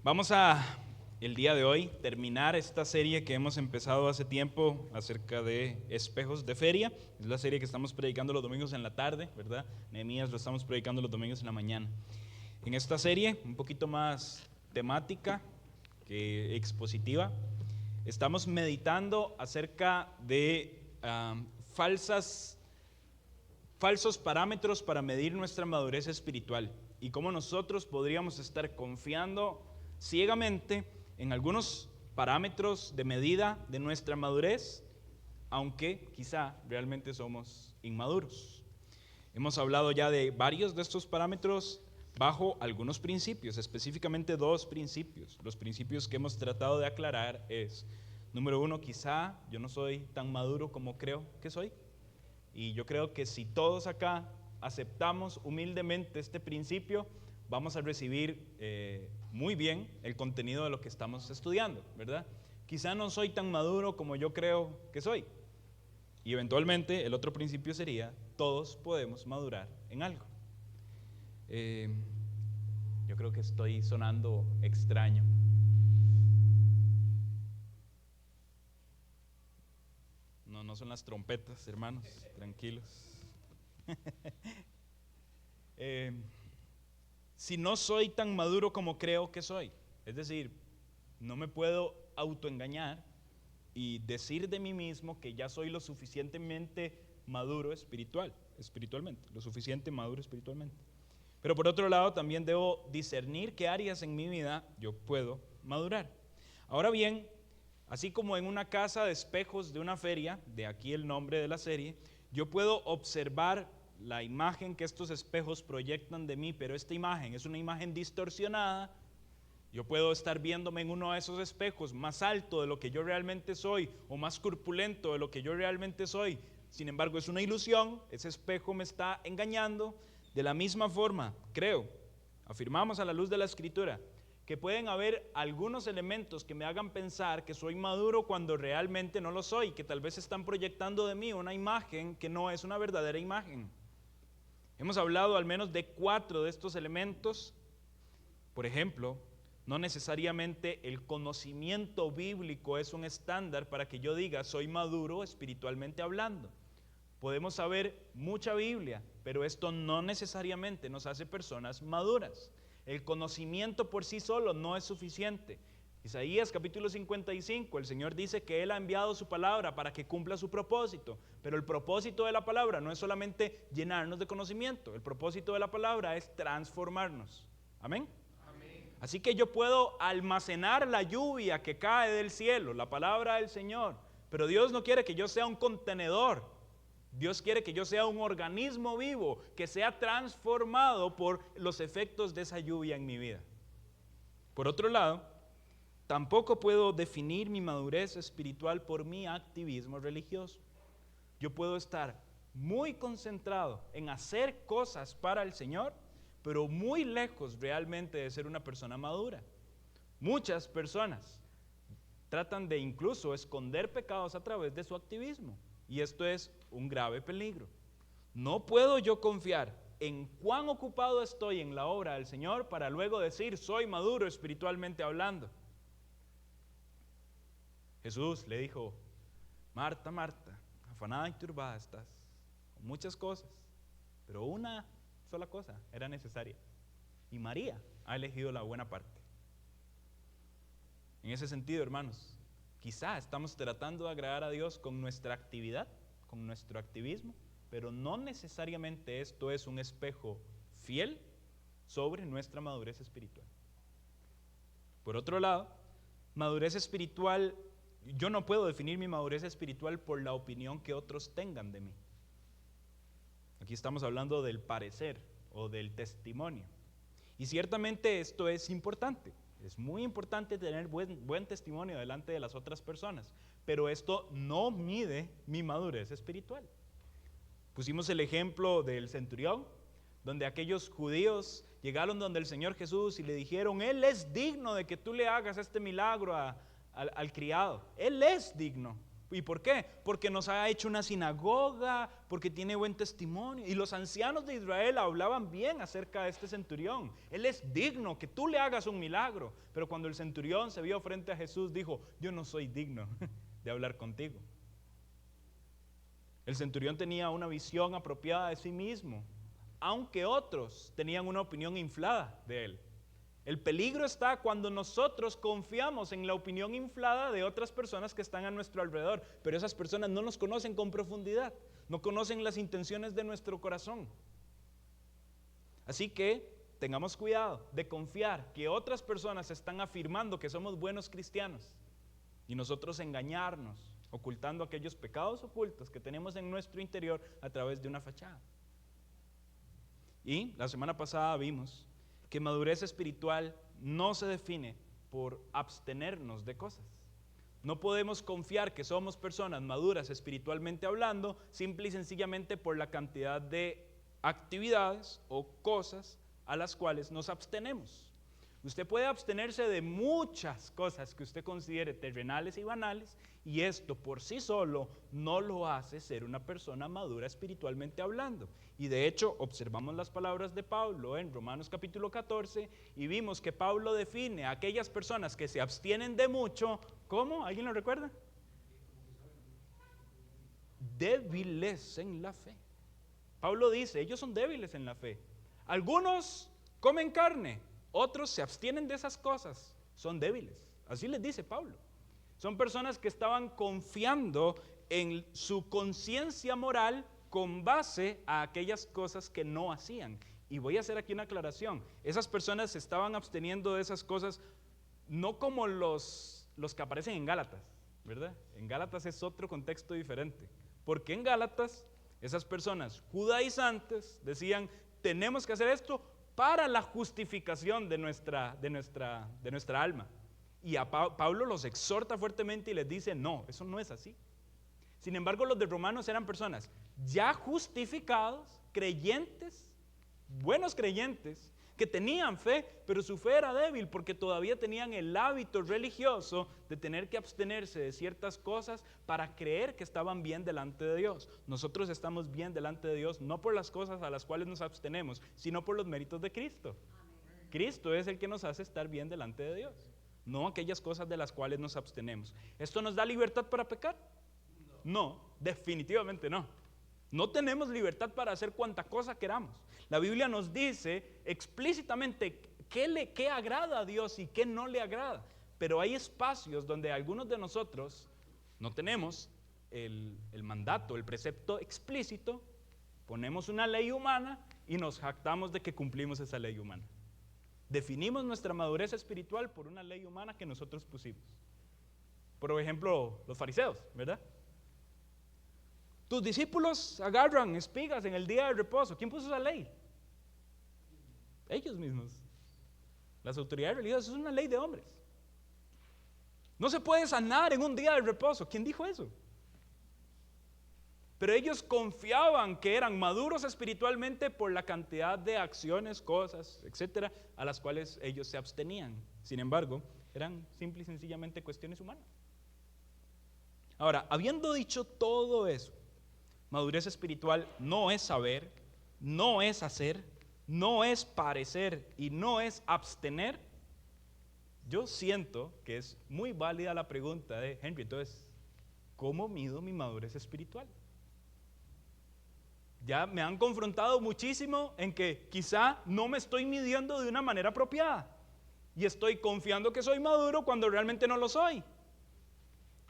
Vamos a, el día de hoy, terminar esta serie que hemos empezado hace tiempo acerca de espejos de feria. Es la serie que estamos predicando los domingos en la tarde, ¿verdad? Nehemías lo estamos predicando los domingos en la mañana. En esta serie, un poquito más temática que expositiva, estamos meditando acerca de falsos parámetros para medir nuestra madurez espiritual y cómo nosotros podríamos estar confiando ciegamente en algunos parámetros de medida de nuestra madurez, aunque quizá realmente somos inmaduros. Hemos hablado ya de varios de estos parámetros bajo algunos principios, específicamente dos principios. Los principios que hemos tratado de aclarar es, número uno, quizá yo no soy tan maduro como creo que soy. Y yo creo que si todos acá aceptamos humildemente este principio, vamos a recibir muy bien el contenido de lo que estamos estudiando, ¿verdad? Quizá no soy tan maduro como yo creo que soy. Y eventualmente el otro principio sería, todos podemos madurar en algo. Yo creo que estoy sonando extraño. No son las trompetas, hermanos, tranquilos. Si no soy tan maduro como creo que soy, es decir, no me puedo autoengañar y decir de mí mismo que ya soy lo suficientemente maduro espiritualmente, lo suficiente maduro espiritualmente. Pero por otro lado, también debo discernir qué áreas en mi vida yo puedo madurar. Ahora bien, así como en una casa de espejos de una feria, de aquí el nombre de la serie, yo puedo observar la imagen que estos espejos proyectan de mí, pero esta imagen es una imagen distorsionada. Yo puedo estar viéndome en uno de esos espejos más alto de lo que yo realmente soy o más corpulento de lo que yo realmente soy. Sin embargo, es una ilusión, ese espejo me está engañando. De la misma forma, creo, afirmamos a la luz de la Escritura, que pueden haber algunos elementos que me hagan pensar que soy maduro cuando realmente no lo soy, que tal vez están proyectando de mí una imagen que no es una verdadera imagen. Hemos hablado al menos de 4 de estos elementos. Por ejemplo, no necesariamente el conocimiento bíblico es un estándar para que yo diga soy maduro espiritualmente hablando. Podemos saber mucha Biblia, pero esto no necesariamente nos hace personas maduras. El conocimiento por sí solo no es suficiente. Isaías capítulo 55, el Señor dice que Él ha enviado su palabra para que cumpla su propósito, pero el propósito de la palabra no es solamente llenarnos de conocimiento, el propósito de la palabra es transformarnos. ¿Amén? Amén. Así que yo puedo almacenar la lluvia que cae del cielo, la palabra del Señor, pero Dios no quiere que yo sea un contenedor. Dios quiere que yo sea un organismo vivo, que sea transformado por los efectos de esa lluvia en mi vida. Por otro lado, tampoco puedo definir mi madurez espiritual por mi activismo religioso. Yo puedo estar muy concentrado en hacer cosas para el Señor, pero muy lejos realmente de ser una persona madura. Muchas personas tratan de incluso esconder pecados a través de su activismo. Y esto es un grave peligro. No puedo yo confiar en cuán ocupado estoy en la obra del Señor para luego decir soy maduro espiritualmente hablando. Jesús le dijo, Marta, Marta, afanada y turbada estás con muchas cosas, pero una sola cosa era necesaria. Y María ha elegido la buena parte. En ese sentido, hermanos, quizá estamos tratando de agradar a Dios con nuestra actividad, con nuestro activismo, pero no necesariamente esto es un espejo fiel sobre nuestra madurez espiritual. Por otro lado, madurez espiritual, yo no puedo definir mi madurez espiritual por la opinión que otros tengan de mí. Aquí estamos hablando del parecer o del testimonio. Y ciertamente esto es importante. Es muy importante tener buen testimonio delante de las otras personas, pero esto no mide mi madurez espiritual. Pusimos el ejemplo del centurión, donde aquellos judíos llegaron donde el Señor Jesús y le dijeron, Él es digno de que tú le hagas este milagro al criado. Él es digno. ¿Y por qué? Porque nos ha hecho una sinagoga, porque tiene buen testimonio. Y los ancianos de Israel hablaban bien acerca de este centurión. Él es digno que tú le hagas un milagro. Pero cuando el centurión se vio frente a Jesús, dijo: yo no soy digno de hablar contigo. El centurión tenía una visión apropiada de sí mismo, aunque otros tenían una opinión inflada de él. El peligro está cuando nosotros confiamos en la opinión inflada de otras personas que están a nuestro alrededor, pero esas personas no nos conocen con profundidad, no conocen las intenciones de nuestro corazón. Así que tengamos cuidado de confiar que otras personas están afirmando que somos buenos cristianos y nosotros engañarnos, ocultando aquellos pecados ocultos que tenemos en nuestro interior a través de una fachada. Y la semana pasada vimos que madurez espiritual no se define por abstenernos de cosas. No podemos confiar que somos personas maduras espiritualmente hablando, simple y sencillamente por la cantidad de actividades o cosas a las cuales nos abstenemos. Usted puede abstenerse de muchas cosas que usted considere terrenales y banales, y esto por sí solo no lo hace ser una persona madura espiritualmente hablando. Y de hecho observamos las palabras de Pablo en Romanos capítulo 14 y vimos que Pablo define a aquellas personas que se abstienen de mucho, ¿cómo? ¿Alguien lo recuerda? Débiles en la fe. Pablo dice, ellos son débiles en la fe. Algunos comen carne, otros se abstienen de esas cosas, son débiles. Así les dice Pablo. Son personas que estaban confiando en su conciencia moral con base a aquellas cosas que no hacían. Y voy a hacer aquí una aclaración. Esas personas se estaban absteniendo de esas cosas no como los que aparecen en Gálatas, ¿verdad? En Gálatas es otro contexto diferente. Porque en Gálatas esas personas judaizantes decían, tenemos que hacer esto para la justificación de nuestra alma. Y a Pablo los exhorta fuertemente y les dice, no, eso no es así. Sin embargo, los de Romanos eran personas ya justificados, creyentes, buenos creyentes, que tenían fe, pero su fe era débil porque todavía tenían el hábito religioso de tener que abstenerse de ciertas cosas para creer que estaban bien delante de Dios. Nosotros estamos bien delante de Dios no por las cosas a las cuales nos abstenemos, sino por los méritos de Cristo. Cristo es el que nos hace estar bien delante de Dios, no aquellas cosas de las cuales nos abstenemos. ¿Esto nos da libertad para pecar? No, definitivamente no. No tenemos libertad para hacer cuanta cosa queramos. La Biblia nos dice explícitamente qué agrada a Dios y qué no le agrada. Pero hay espacios donde algunos de nosotros no tenemos el mandato, el precepto explícito, ponemos una ley humana y nos jactamos de que cumplimos esa ley humana. Definimos nuestra madurez espiritual por una ley humana que nosotros pusimos. Por ejemplo, los fariseos, ¿verdad? Tus discípulos agarran espigas en el día de reposo. ¿Quién puso esa ley? Ellos mismos. Las autoridades religiosas, es una ley de hombres. No se puede sanar en un día de reposo. ¿Quién dijo eso? Pero ellos confiaban que eran maduros espiritualmente por la cantidad de acciones, cosas, etcétera, a las cuales ellos se abstenían. Sin embargo, eran simple y sencillamente cuestiones humanas. Ahora, habiendo dicho todo eso, madurez espiritual no es saber, no es hacer, no es parecer y no es abstener. Yo siento que es muy válida la pregunta de Henry, entonces, ¿cómo mido mi madurez espiritual? Ya me han confrontado muchísimo en que quizá no me estoy midiendo de una manera apropiada y estoy confiando que soy maduro cuando realmente no lo soy.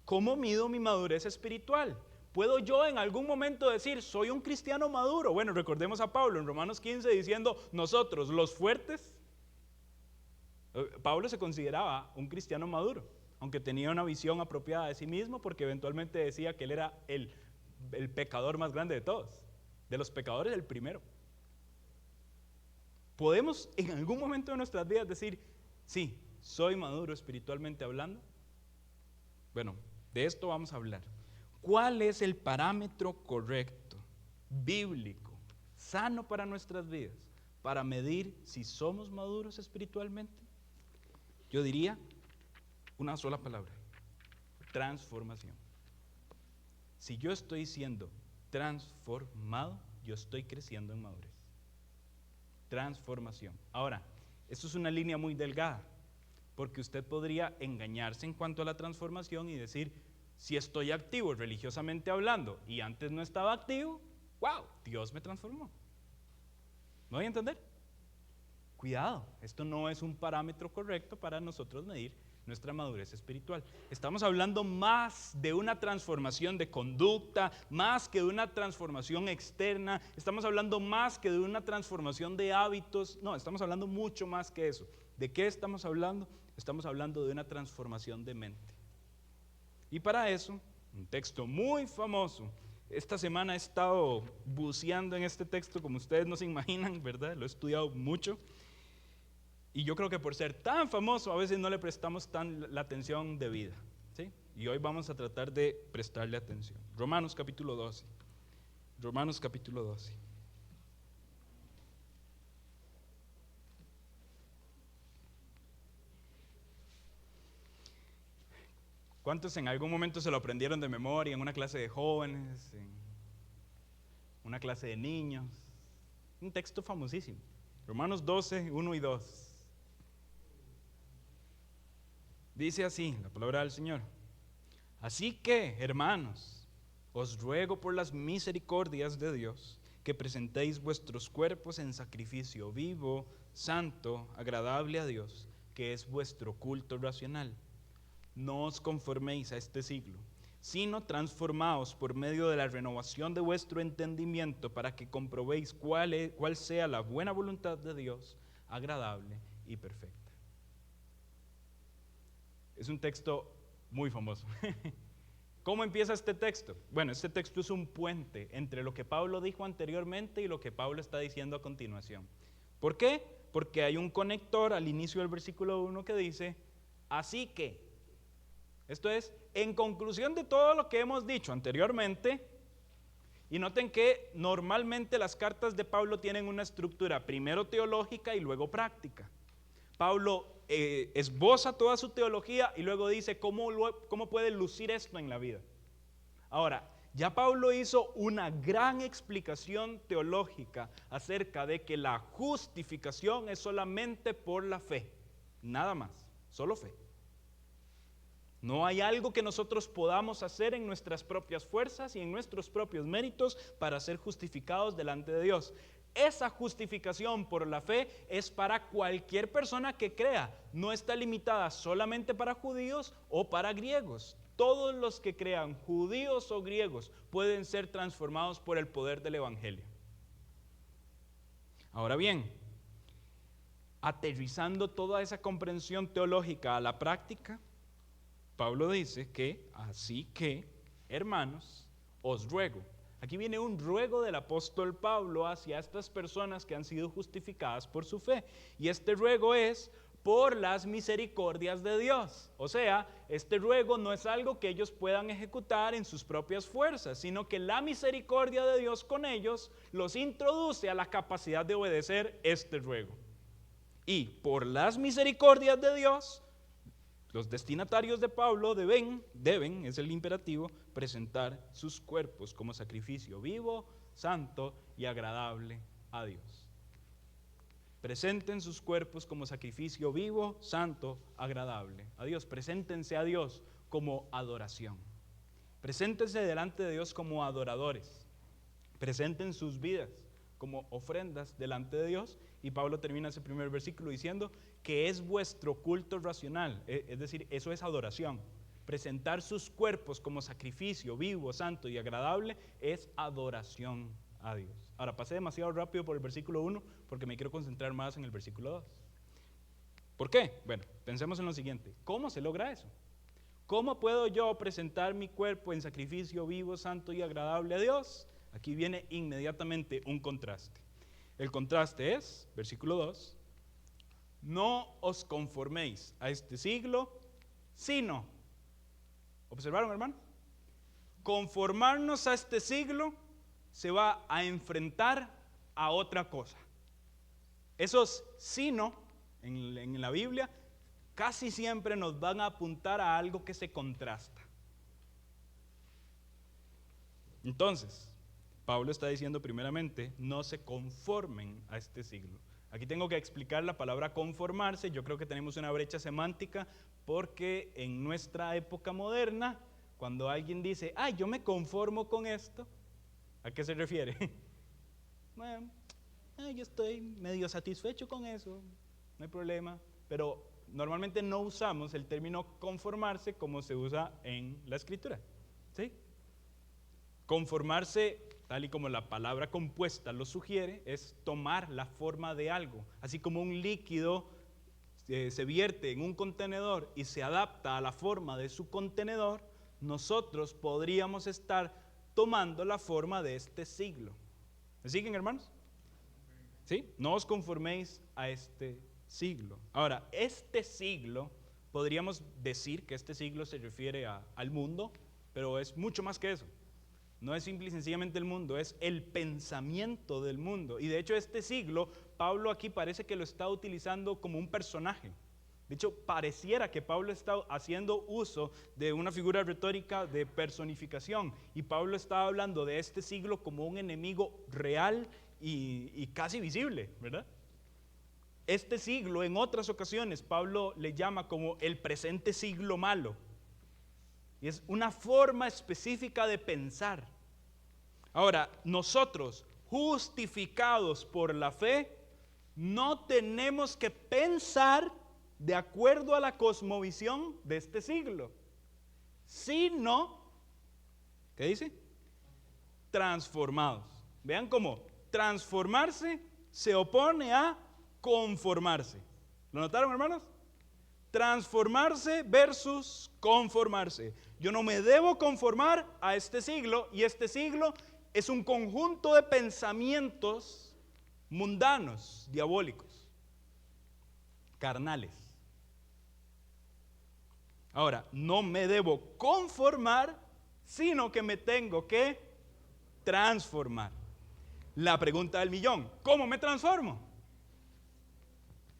¿Cómo mido mi madurez espiritual? ¿Puedo yo en algún momento decir, soy un cristiano maduro? Bueno, recordemos a Pablo en Romanos 15 diciendo, nosotros los fuertes. Pablo se consideraba un cristiano maduro, aunque tenía una visión apropiada de sí mismo, porque eventualmente decía que él era el pecador más grande de todos, de los pecadores el primero. ¿Podemos en algún momento de nuestras vidas decir, sí, soy maduro espiritualmente hablando? Bueno, de esto vamos a hablar. ¿Cuál es el parámetro correcto, bíblico, sano para nuestras vidas, para medir si somos maduros espiritualmente? Yo diría una sola palabra: transformación. Si yo estoy siendo transformado, yo estoy creciendo en madurez. Transformación. Ahora, esto es una línea muy delgada, porque usted podría engañarse en cuanto a la transformación y decir, si estoy activo religiosamente hablando y antes no estaba activo, wow, Dios me transformó. ¿Me voy a entender? Cuidado, esto no es un parámetro correcto para nosotros medir nuestra madurez espiritual. Estamos hablando más de una transformación de conducta, más que de una transformación externa, estamos hablando más que de una transformación de hábitos, no, estamos hablando mucho más que eso. ¿De qué estamos hablando? Estamos hablando de una transformación de mente. Y para eso, un texto muy famoso, esta semana he estado buceando en este texto como ustedes no se imaginan, ¿verdad? Lo he estudiado mucho. Y yo creo que por ser tan famoso a veces no le prestamos la atención debida, ¿sí? Y hoy vamos a tratar de prestarle atención. Romanos capítulo 12. Romanos capítulo 12. ¿Cuántos en algún momento se lo aprendieron de memoria en una clase de jóvenes, en una clase de niños? Un texto famosísimo. Romanos 12, 1 y 2. Dice así la palabra del Señor: así que, hermanos, os ruego por las misericordias de Dios que presentéis vuestros cuerpos en sacrificio vivo, santo, agradable a Dios, que es vuestro culto racional. No os conforméis a este siglo, sino transformaos por medio de la renovación de vuestro entendimiento, para que comprobéis cuál sea la buena voluntad de Dios, agradable y perfecta. Es un texto muy famoso. ¿Cómo empieza este texto? Bueno, este texto es un puente entre lo que Pablo dijo anteriormente y lo que Pablo está diciendo a continuación. ¿Por qué? Porque hay un conector al inicio del versículo 1 que dice, así que. Esto es, en conclusión de todo lo que hemos dicho anteriormente, y noten que normalmente las cartas de Pablo tienen una estructura primero teológica y luego práctica. Pablo esboza toda su teología y luego dice cómo puede lucir esto en la vida. Ahora, ya Pablo hizo una gran explicación teológica acerca de que la justificación es solamente por la fe, nada más, solo fe. No hay algo que nosotros podamos hacer en nuestras propias fuerzas y en nuestros propios méritos para ser justificados delante de Dios. Esa justificación por la fe es para cualquier persona que crea, no está limitada solamente para judíos o para griegos. Todos los que crean, judíos o griegos, pueden ser transformados por el poder del evangelio. Ahora bien, aterrizando toda esa comprensión teológica a la práctica, Pablo dice que, así que, hermanos, os ruego. Aquí viene un ruego del apóstol Pablo hacia estas personas que han sido justificadas por su fe. Y este ruego es por las misericordias de Dios. O sea, este ruego no es algo que ellos puedan ejecutar en sus propias fuerzas, sino que la misericordia de Dios con ellos los introduce a la capacidad de obedecer este ruego. Y por las misericordias de Dios, los destinatarios de Pablo deben, es el imperativo, presentar sus cuerpos como sacrificio vivo, santo y agradable a Dios. Presenten sus cuerpos como sacrificio vivo, santo, agradable a Dios. Preséntense a Dios como adoración. Preséntense delante de Dios como adoradores. Presenten sus vidas como ofrendas delante de Dios. Y Pablo termina ese primer versículo diciendo que es vuestro culto racional, es decir, eso es adoración. Presentar sus cuerpos como sacrificio vivo, santo y agradable es adoración a Dios. Ahora, pasé demasiado rápido por el versículo 1 porque me quiero concentrar más en el versículo 2. ¿Por qué? Bueno, pensemos en lo siguiente. ¿Cómo se logra eso? ¿Cómo puedo yo presentar mi cuerpo en sacrificio vivo, santo y agradable a Dios? Aquí viene inmediatamente un contraste. El contraste es, versículo 2, no os conforméis a este siglo, sino, ¿observaron, hermano? Conformarnos a este siglo se va a enfrentar a otra cosa. Esos sino en la Biblia casi siempre nos van a apuntar a algo que se contrasta. Entonces, Pablo está diciendo primeramente, no se conformen a este siglo. Aquí tengo que explicar la palabra conformarse. Yo creo que tenemos una brecha semántica porque en nuestra época moderna, cuando alguien dice, ay, yo me conformo con esto, ¿a qué se refiere? Bueno, yo estoy medio satisfecho con eso, no hay problema, pero normalmente no usamos el término conformarse como se usa en la escritura, ¿sí? Conformarse, tal y como la palabra compuesta lo sugiere, es tomar la forma de algo, así como un líquido se vierte en un contenedor y se adapta a la forma de su contenedor, nosotros podríamos estar tomando la forma de este siglo. ¿Me siguen, hermanos? ¿Sí? No os conforméis a este siglo. Ahora, este siglo, podríamos decir que este siglo se refiere al mundo, pero es mucho más que eso. No es simple y sencillamente el mundo, es el pensamiento del mundo. Y de hecho este siglo, Pablo aquí parece que lo está utilizando como un personaje. De hecho, pareciera que Pablo está haciendo uso de una figura retórica de personificación. Y Pablo está hablando de este siglo como un enemigo real y casi visible, ¿verdad? Este siglo, en otras ocasiones, Pablo le llama como el presente siglo malo. Y es una forma específica de pensar. Ahora, nosotros, justificados por la fe, no tenemos que pensar de acuerdo a la cosmovisión de este siglo, sino, ¿qué dice? Transformados. Vean cómo transformarse se opone a conformarse. ¿Lo notaron, hermanos? Transformarse versus conformarse. Yo no me debo conformar a este siglo, y este siglo es un conjunto de pensamientos mundanos, diabólicos, carnales. Ahora, no me debo conformar, sino que me tengo que transformar. La pregunta del millón, ¿cómo me transformo?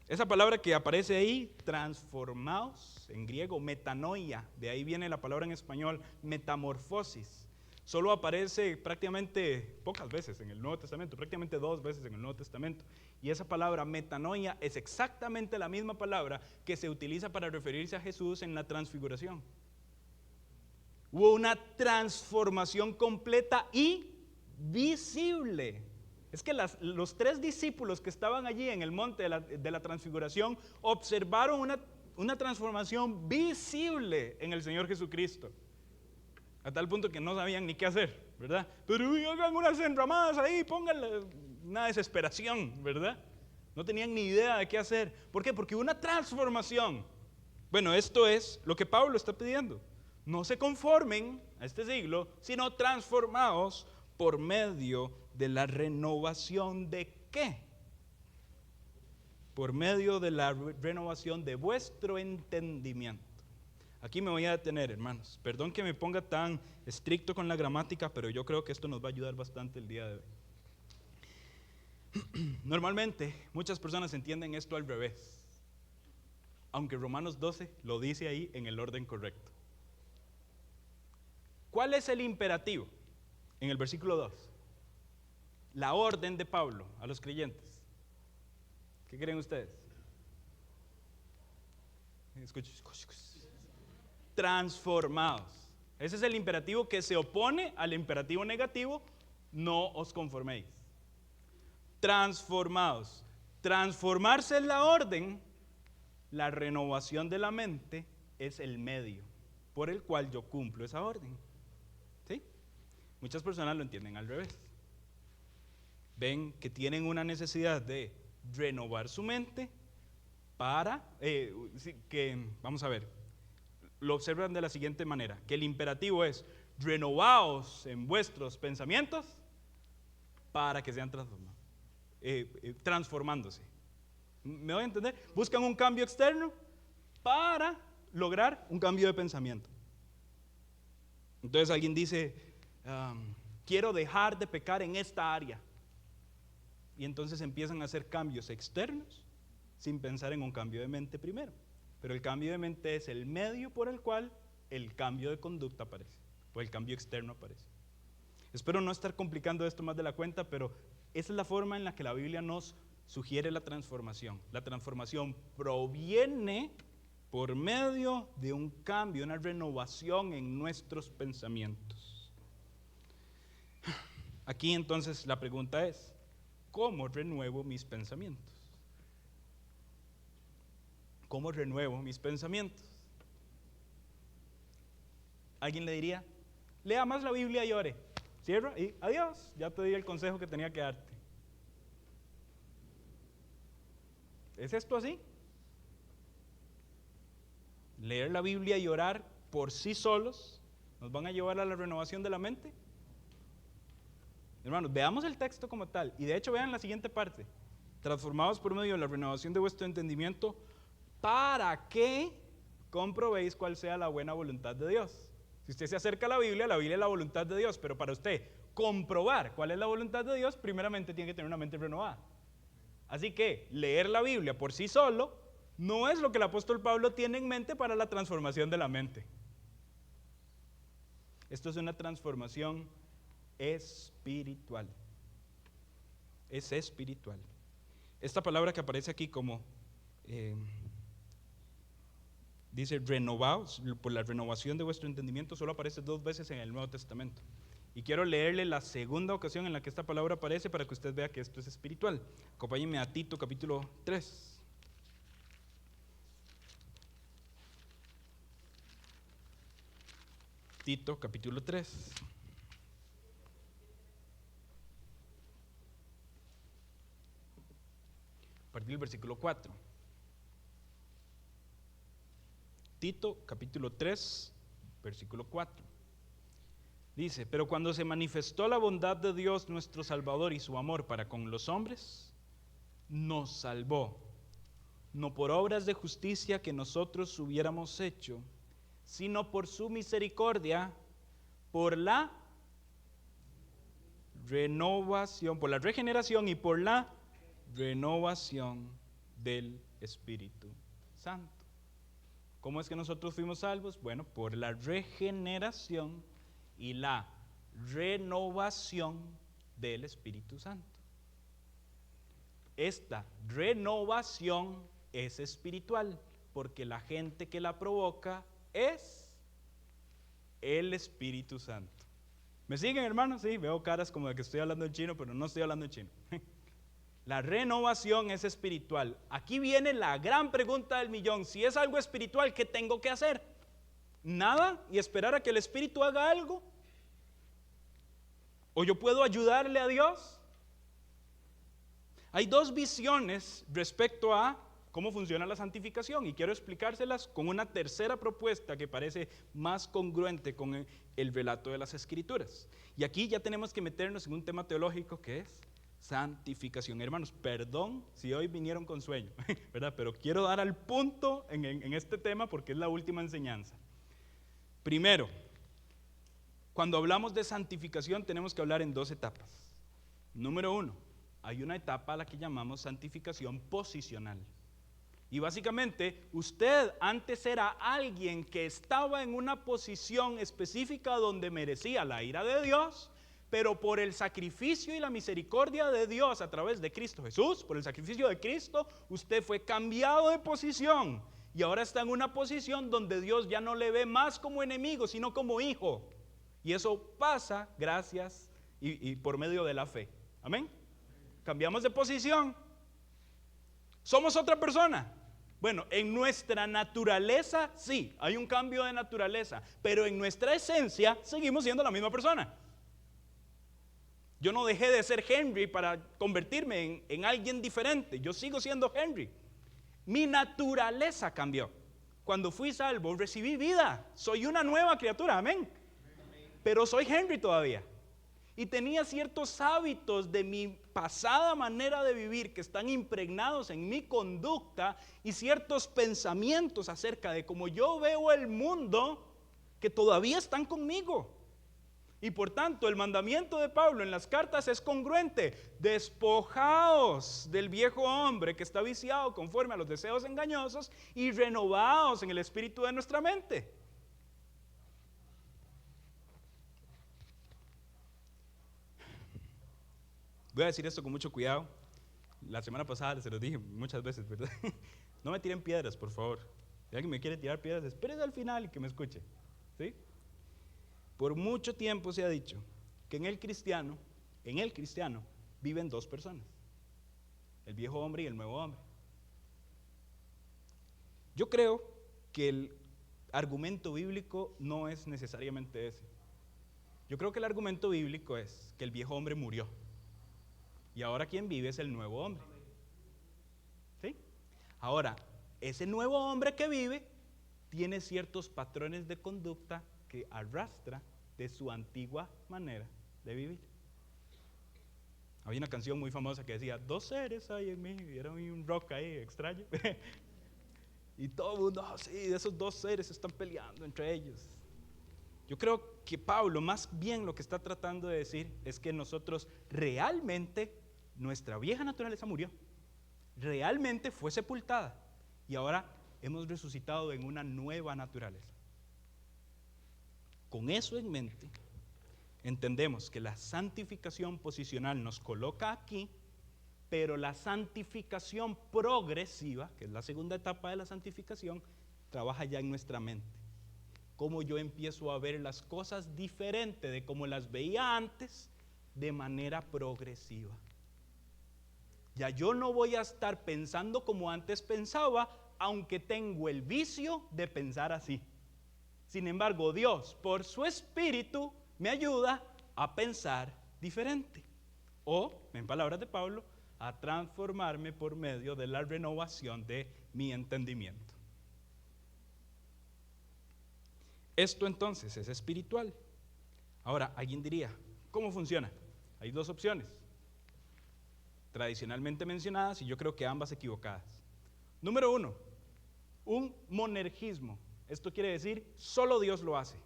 Esa palabra que aparece ahí, transformaos, en griego, metanoia, de ahí viene la palabra en español, metamorfosis. Solo aparece prácticamente pocas veces en el Nuevo Testamento, prácticamente 2 veces en el Nuevo Testamento. Y esa palabra metanoia es exactamente la misma palabra que se utiliza para referirse a Jesús en la transfiguración. Hubo una transformación completa y visible. Es que los 3 discípulos que estaban allí en el monte de la transfiguración observaron una transformación visible en el Señor Jesucristo. A tal punto que no sabían ni qué hacer, ¿verdad? Pero hagan unas enramadas ahí, pónganle una desesperación, ¿verdad? No tenían ni idea de qué hacer. ¿Por qué? Porque hubo una transformación. Bueno, esto es lo que Pablo está pidiendo. No se conformen a este siglo, sino transformados por medio de la renovación de ¿qué? Por medio de la renovación de vuestro entendimiento. Aquí me voy a detener, hermanos. Perdón que me ponga tan estricto con la gramática, pero yo creo que esto nos va a ayudar bastante el día de hoy. Normalmente, muchas personas entienden esto al revés, aunque Romanos 12 lo dice ahí en el orden correcto. ¿Cuál es el imperativo? En el versículo 2. La orden de Pablo a los creyentes. ¿Qué creen ustedes? Escuchen. Transformados. Ese es el imperativo que se opone al imperativo negativo, no os conforméis. Transformados. Transformarse es la orden, la renovación de la mente es el medio por el cual yo cumplo esa orden. ¿Sí? Muchas personas lo entienden al revés. Ven que tienen una necesidad de renovar su mente para, vamos a ver, lo observan de la siguiente manera, que el imperativo es renovaos en vuestros pensamientos para que sean transformados, transformándose. ¿Me voy a entender? Buscan un cambio externo para lograr un cambio de pensamiento. Entonces alguien dice, quiero dejar de pecar en esta área. Y entonces empiezan a hacer cambios externos sin pensar en un cambio de mente primero. Pero el cambio de mente es el medio por el cual el cambio de conducta aparece, o el cambio externo aparece. Espero no estar complicando esto más de la cuenta, pero esa es la forma en la que la Biblia nos sugiere la transformación. La transformación proviene por medio de un cambio, una renovación en nuestros pensamientos. Aquí entonces la pregunta es, ¿cómo renuevo mis pensamientos? ¿Cómo renuevo mis pensamientos? ¿Alguien le diría? Lea más la Biblia y ore. Cierra y adiós, ya te di el consejo que tenía que darte. ¿Es esto así? Leer la Biblia y orar por sí solos nos van a llevar a la renovación de la mente. Hermanos, veamos el texto como tal. Y de hecho vean la siguiente parte. Transformados por medio de la renovación de vuestro entendimiento, para que comprobéis cuál sea la buena voluntad de Dios. Si usted se acerca a la Biblia es la voluntad de Dios. Pero para usted comprobar cuál es la voluntad de Dios, primeramente tiene que tener una mente renovada. Así que leer la Biblia por sí solo no es lo que el apóstol Pablo tiene en mente para la transformación de la mente. Esto es una transformación espiritual. Es espiritual. Esta palabra que aparece aquí como dice renovaos, por la renovación de vuestro entendimiento, solo aparece 2 veces en el Nuevo Testamento. Y quiero leerle la segunda ocasión en la que esta palabra aparece para que usted vea que esto es espiritual. Acompáñenme a Tito capítulo 3. Tito capítulo 3. A partir del versículo 4. Tito capítulo 3, versículo 4. Dice, pero cuando se manifestó la bondad de Dios nuestro Salvador y su amor para con los hombres, nos salvó, no por obras de justicia que nosotros hubiéramos hecho, sino por su misericordia, por la renovación, por la regeneración y por la renovación del Espíritu Santo. ¿Cómo es que nosotros fuimos salvos? Bueno, por la regeneración y la renovación del Espíritu Santo. Esta renovación es espiritual, porque la gente que la provoca es el Espíritu Santo. ¿Me siguen, hermanos? Sí, veo caras como de que estoy hablando en chino, pero no estoy hablando en chino. La renovación es espiritual. Aquí viene la gran pregunta del millón. Si es algo espiritual, ¿qué tengo que hacer? Nada, y esperar a que el Espíritu haga algo. ¿O yo puedo ayudarle a Dios? Hay 2 visiones respecto a cómo funciona la santificación, y quiero explicárselas con una tercera propuesta que parece más congruente con el relato de las Escrituras. Y aquí ya tenemos que meternos en un tema teológico que es santificación. Hermanos, perdón si hoy vinieron con sueño, ¿verdad? Pero quiero dar al punto en este tema porque es la última enseñanza. Primero, cuando hablamos de santificación tenemos que hablar en 2 etapas. Número 1, hay una etapa a la que llamamos santificación posicional. Y básicamente, usted antes era alguien que estaba en una posición específica donde merecía la ira de Dios, pero por el sacrificio y la misericordia de Dios a través de Cristo Jesús, por el sacrificio de Cristo, usted fue cambiado de posición y ahora está en una posición donde Dios ya no le ve más como enemigo, sino como hijo. Y eso pasa gracias y por medio de la fe. Amén. Cambiamos de posición. Somos otra persona. Bueno, en nuestra naturaleza sí, hay un cambio de naturaleza, pero en nuestra esencia seguimos siendo la misma persona. Yo no dejé de ser Henry para convertirme en alguien diferente. Yo sigo siendo Henry. Mi naturaleza cambió. Cuando fui salvo, recibí vida. Soy una nueva criatura, amén. Pero soy Henry todavía. Y tenía ciertos hábitos de mi pasada manera de vivir que están impregnados en mi conducta y ciertos pensamientos acerca de cómo yo veo el mundo que todavía están conmigo. Y por tanto, el mandamiento de Pablo en las cartas es congruente. Despojaos del viejo hombre que está viciado conforme a los deseos engañosos y renovaos en el espíritu de nuestra mente. Voy a decir esto con mucho cuidado. La semana pasada se lo dije muchas veces, ¿verdad? No me tiren piedras, por favor. Si alguien me quiere tirar piedras, espérese al final y que me escuche. ¿Sí? Por mucho tiempo se ha dicho que en el cristiano viven dos personas, el viejo hombre y el nuevo hombre. Yo creo que el argumento bíblico no es necesariamente ese. Yo creo que el argumento bíblico es que el viejo hombre murió y ahora quien vive es el nuevo hombre. ¿Sí? Ahora, ese nuevo hombre que vive tiene ciertos patrones de conducta que arrastra de su antigua manera de vivir. Había una canción muy famosa que decía, 2 seres hay en mí, y era un rock ahí extraño. Y todo el mundo, sí, esos 2 seres están peleando entre ellos. Yo creo que Pablo más bien lo que está tratando de decir es que nosotros realmente, nuestra vieja naturaleza murió, realmente fue sepultada y ahora hemos resucitado en una nueva naturaleza. Con eso en mente, entendemos que la santificación posicional nos coloca aquí, pero la santificación progresiva, que es la segunda etapa de la santificación, trabaja ya en nuestra mente. Cómo yo empiezo a ver las cosas diferente de como las veía antes, de manera progresiva. Ya yo no voy a estar pensando como antes pensaba, aunque tengo el vicio de pensar así. Sin embargo, Dios, por su Espíritu, me ayuda a pensar diferente. O, en palabras de Pablo, a transformarme por medio de la renovación de mi entendimiento. Esto entonces es espiritual. Ahora, alguien diría, ¿cómo funciona? Hay 2 opciones, tradicionalmente mencionadas y yo creo que ambas equivocadas. Número 1, un monergismo. Esto quiere decir, solo Dios lo hace.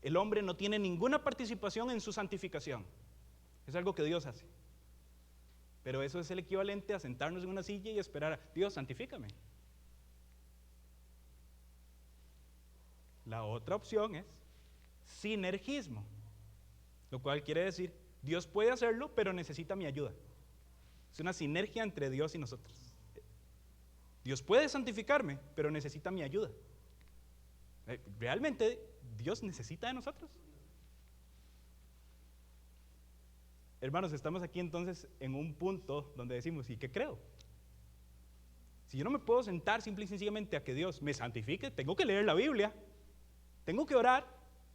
El hombre no tiene ninguna participación en su santificación. Es algo que Dios hace. Pero eso es el equivalente a sentarnos en una silla y esperar, Dios, santifícame. La otra opción es sinergismo, lo cual quiere decir, Dios puede hacerlo, pero necesita mi ayuda. Es una sinergia entre Dios y nosotros. Dios puede santificarme, pero necesita mi ayuda. ¿Realmente Dios necesita de nosotros? Hermanos, estamos aquí entonces en un punto donde decimos, ¿y qué creo? Si yo no me puedo sentar simple y sencillamente a que Dios me santifique, tengo que leer la Biblia, tengo que orar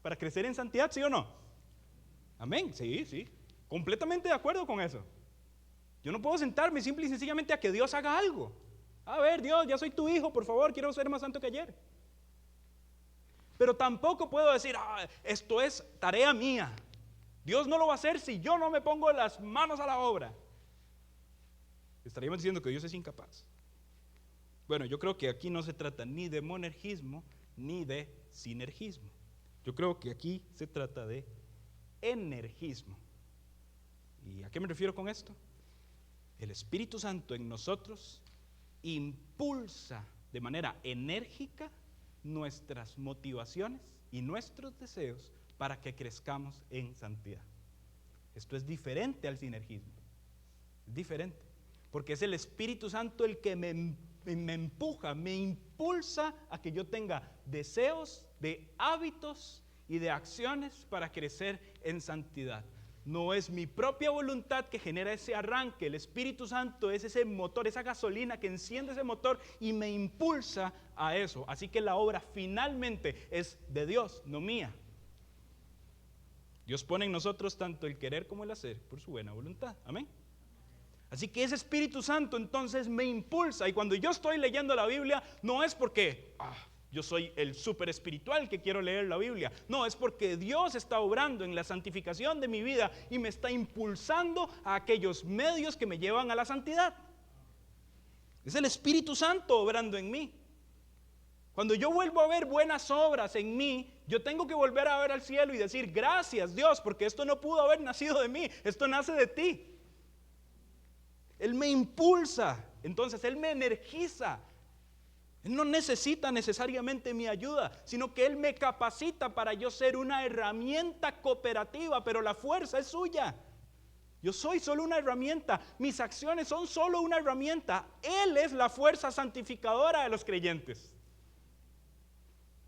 para crecer en santidad, ¿sí o no? Amén, sí, completamente de acuerdo con eso. Yo no puedo sentarme simple y sencillamente a que Dios haga algo. A ver, Dios, ya soy tu hijo, por favor, quiero ser más santo que ayer. Pero tampoco puedo decir, esto es tarea mía. Dios no lo va a hacer si yo no me pongo las manos a la obra. Estaríamos diciendo que Dios es incapaz. Bueno, yo creo que aquí no se trata ni de monergismo ni de sinergismo. Yo creo que aquí se trata de energismo. ¿Y a qué me refiero con esto? El Espíritu Santo en nosotros impulsa de manera enérgica nuestras motivaciones y nuestros deseos para que crezcamos en santidad. Esto es diferente al sinergismo. Es diferente. Porque es el Espíritu Santo el que me empuja, me impulsa a que yo tenga deseos, de hábitos y de acciones para crecer en santidad. No es mi propia voluntad que genera ese arranque. El Espíritu Santo es ese motor, esa gasolina que enciende ese motor y me impulsa a eso. Así que la obra finalmente es de Dios, no mía. Dios pone en nosotros tanto el querer como el hacer por su buena voluntad. Amén. Así que ese Espíritu Santo entonces me impulsa. Y cuando yo estoy leyendo la Biblia, no es porque yo soy el súper espiritual que quiero leer la Biblia. No, es porque Dios está obrando en la santificación de mi vida y me está impulsando a aquellos medios que me llevan a la santidad. Es el Espíritu Santo obrando en mí. Cuando yo vuelvo a ver buenas obras en mí, yo tengo que volver a ver al cielo y decir, gracias Dios, porque esto no pudo haber nacido de mí, esto nace de ti. Él me impulsa, entonces Él me energiza. Él no necesita necesariamente mi ayuda, sino que Él me capacita para yo ser una herramienta cooperativa, pero la fuerza es suya. Yo soy solo una herramienta. Mis acciones son solo una herramienta. Él es la fuerza santificadora de los creyentes.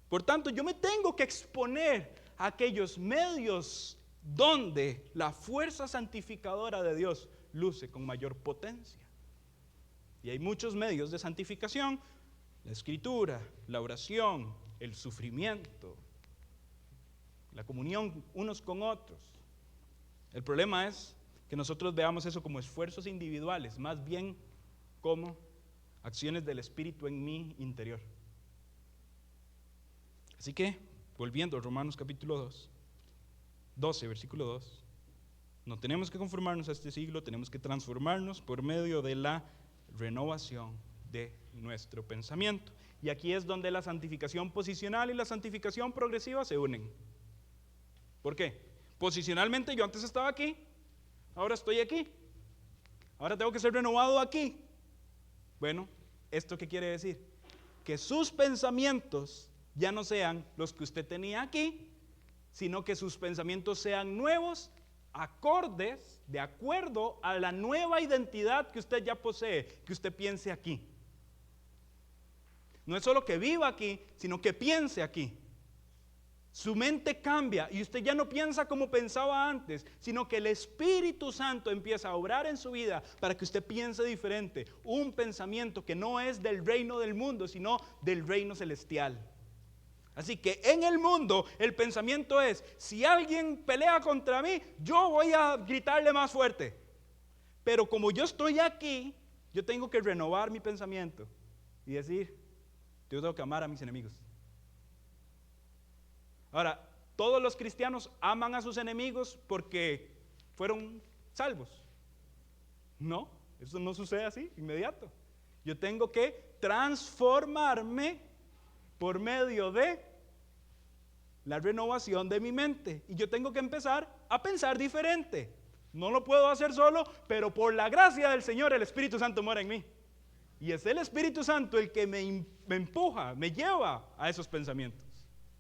Por tanto, yo me tengo que exponer a aquellos medios donde la fuerza santificadora de Dios luce con mayor potencia. Y hay muchos medios de santificación: la escritura, la oración, el sufrimiento, la comunión unos con otros. El problema es que nosotros veamos eso como esfuerzos individuales, más bien como acciones del Espíritu en mi interior. Así que, volviendo a Romanos capítulo 12, versículo 2, no tenemos que conformarnos a este siglo, tenemos que transformarnos por medio de la renovación de nuestro pensamiento. Y aquí es donde la santificación posicional y la santificación progresiva se unen. ¿Por qué? Posicionalmente yo antes estaba aquí, ahora estoy aquí, ahora tengo que ser renovado aquí. Bueno, ¿esto qué quiere decir? Que sus pensamientos ya no sean los que usted tenía aquí, sino que sus pensamientos sean nuevos, acordes, de acuerdo a la nueva identidad que usted ya posee, que usted piense aquí. No es solo que viva aquí, sino que piense aquí. Su mente cambia y usted ya no piensa como pensaba antes, sino que el Espíritu Santo empieza a obrar en su vida para que usted piense diferente. Un pensamiento que no es del reino del mundo, sino del reino celestial. Así que en el mundo el pensamiento es: si alguien pelea contra mí, yo voy a gritarle más fuerte. Pero como yo estoy aquí, yo tengo que renovar mi pensamiento y decir: yo tengo que amar a mis enemigos. Ahora, ¿todos los cristianos aman a sus enemigos porque fueron salvos? No, eso no sucede así, inmediato. Yo tengo que transformarme por medio de la renovación de mi mente. Y yo tengo que empezar a pensar diferente. No lo puedo hacer solo, pero por la gracia del Señor el Espíritu Santo mora en mí. Y es el Espíritu Santo el que me empuja, me lleva a esos pensamientos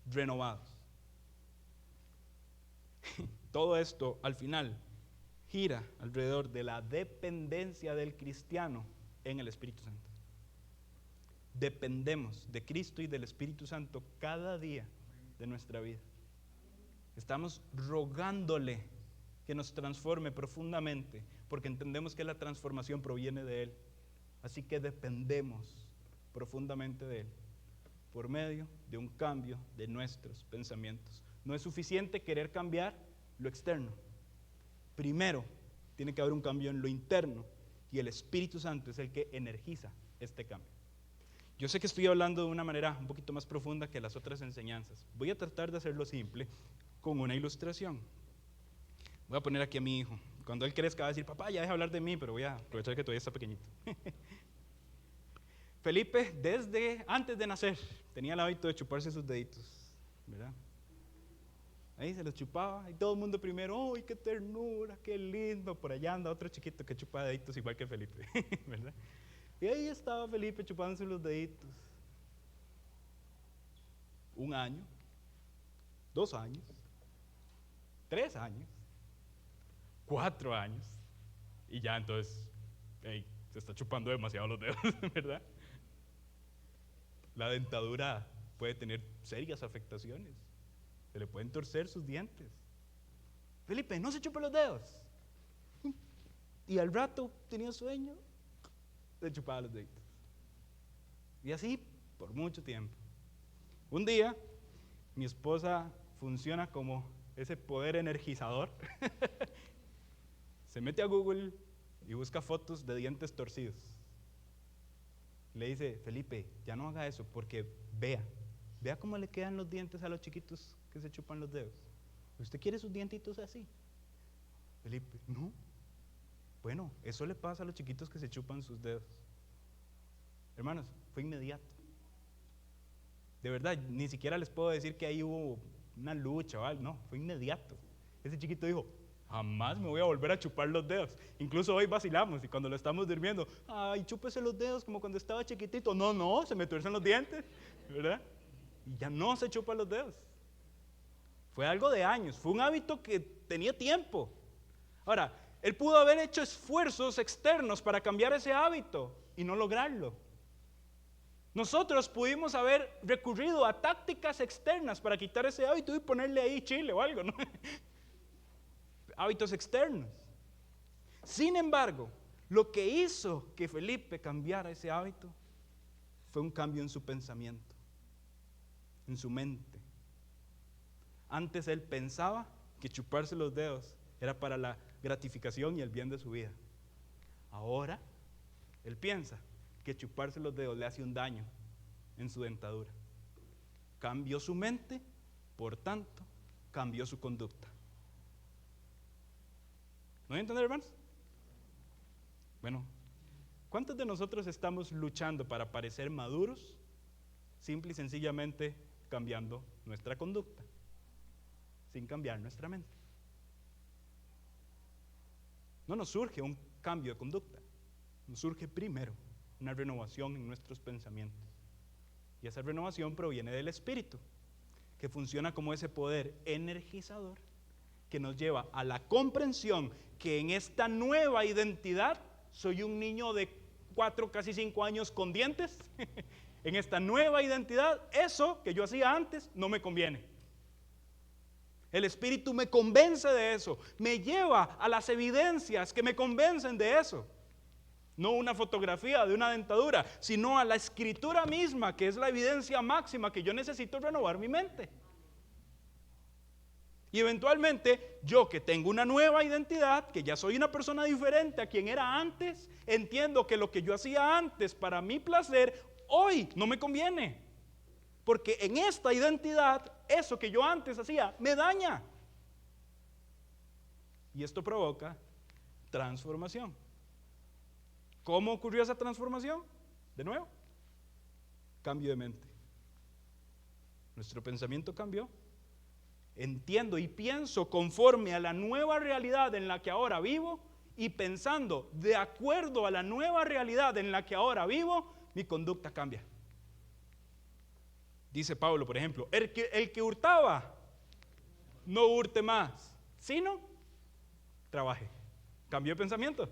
renovados. Todo esto al final gira alrededor de la dependencia del cristiano en el Espíritu Santo. Dependemos de Cristo y del Espíritu Santo cada día de nuestra vida. Estamos rogándole que nos transforme profundamente, porque entendemos que la transformación proviene de Él. Así que dependemos profundamente de Él por medio de un cambio de nuestros pensamientos. No es suficiente querer cambiar lo externo. Primero tiene que haber un cambio en lo interno, y el Espíritu Santo es el que energiza este cambio. Yo sé que estoy hablando de una manera un poquito más profunda que las otras enseñanzas. Voy a tratar de hacerlo simple con una ilustración. Voy a poner aquí a mi hijo. Cuando él crezca va a decir: papá, ya deja hablar de mí, pero voy a aprovechar que todavía está pequeñito. Felipe, desde antes de nacer, tenía el hábito de chuparse sus deditos, ¿verdad? Ahí se los chupaba y todo el mundo primero: ¡ay, qué ternura, qué lindo! Por allá anda otro chiquito que chupa deditos igual que Felipe, ¿verdad? Y ahí estaba Felipe chupándose los deditos. 1 año, 2 años, 3 años, 4 años, y ya entonces, se está chupando demasiado los dedos, ¿verdad? La dentadura puede tener serias afectaciones. Se le pueden torcer sus dientes. Felipe, no se chupa los dedos. Y al rato tenía sueño, se chupaba los deditos. Y así por mucho tiempo. Un día, mi esposa funciona como ese poder energizador. Se mete a Google y busca fotos de dientes torcidos. Le dice: Felipe, ya no haga eso, porque vea cómo le quedan los dientes a los chiquitos que se chupan los dedos. ¿Usted quiere sus dientitos así? Felipe: no. Bueno, eso le pasa a los chiquitos que se chupan sus dedos. Hermanos, fue inmediato. De verdad, ni siquiera les puedo decir que ahí hubo una lucha o algo. No, fue inmediato. Ese chiquito dijo: jamás me voy a volver a chupar los dedos. Incluso hoy vacilamos y cuando lo estamos durmiendo: ay, chúpese los dedos como cuando estaba chiquitito. No, se me tuercen los dientes, ¿verdad? Y ya no se chupa los dedos. Fue algo de años, fue un hábito que tenía tiempo. Ahora, Él pudo haber hecho esfuerzos externos para cambiar ese hábito y no lograrlo. Nosotros pudimos haber recurrido a tácticas externas para quitar ese hábito y ponerle ahí chile o algo, ¿no? Hábitos externos. Sin embargo, lo que hizo que Felipe cambiara ese hábito fue un cambio en su pensamiento, en su mente. Antes él pensaba que chuparse los dedos era para la gratificación y el bien de su vida. Ahora él piensa que chuparse los dedos le hace un daño en su dentadura. Cambió su mente, por tanto, cambió su conducta. ¿No entender, hermanos? Bueno, ¿cuántos de nosotros estamos luchando para parecer maduros? Simple y sencillamente cambiando nuestra conducta, sin cambiar nuestra mente. No nos surge un cambio de conducta, nos surge primero una renovación en nuestros pensamientos. Y esa renovación proviene del Espíritu, que funciona como ese poder energizador que nos lleva a la comprensión que en esta nueva identidad soy un niño de 4, casi 5 años con dientes. En esta nueva identidad, eso que yo hacía antes no me conviene. El Espíritu me convence de eso, me lleva a las evidencias que me convencen de eso. No una fotografía de una dentadura, sino a la Escritura misma, que es la evidencia máxima que yo necesito renovar mi mente. Y eventualmente, yo que tengo una nueva identidad, que ya soy una persona diferente a quien era antes, entiendo que lo que yo hacía antes para mi placer, hoy no me conviene. Porque en esta identidad, eso que yo antes hacía, me daña. Y esto provoca transformación. ¿Cómo ocurrió esa transformación? De nuevo, cambio de mente. Nuestro pensamiento cambió. Entiendo y pienso conforme a la nueva realidad en la que ahora vivo, y pensando de acuerdo a la nueva realidad en la que ahora vivo, mi conducta cambia. Dice Pablo, por ejemplo, el que hurtaba, no hurte más, sino trabaje. Cambió de pensamiento.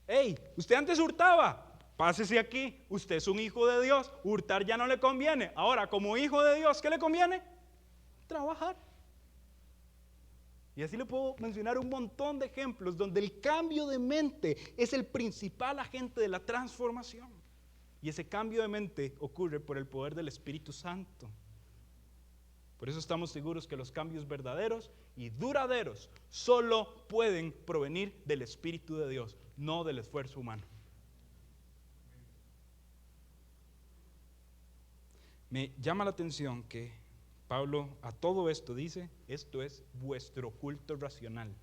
Hey, usted antes hurtaba, pásese aquí, usted es un hijo de Dios, hurtar ya no le conviene. Ahora, como hijo de Dios, ¿qué le conviene? Trabajar. Y así le puedo mencionar un montón de ejemplos donde el cambio de mente es el principal agente de la transformación. Y ese cambio de mente ocurre por el poder del Espíritu Santo. Por eso estamos seguros que los cambios verdaderos y duraderos solo pueden provenir del Espíritu de Dios, no del esfuerzo humano. Me llama la atención que Pablo a todo esto dice, esto es vuestro culto racional.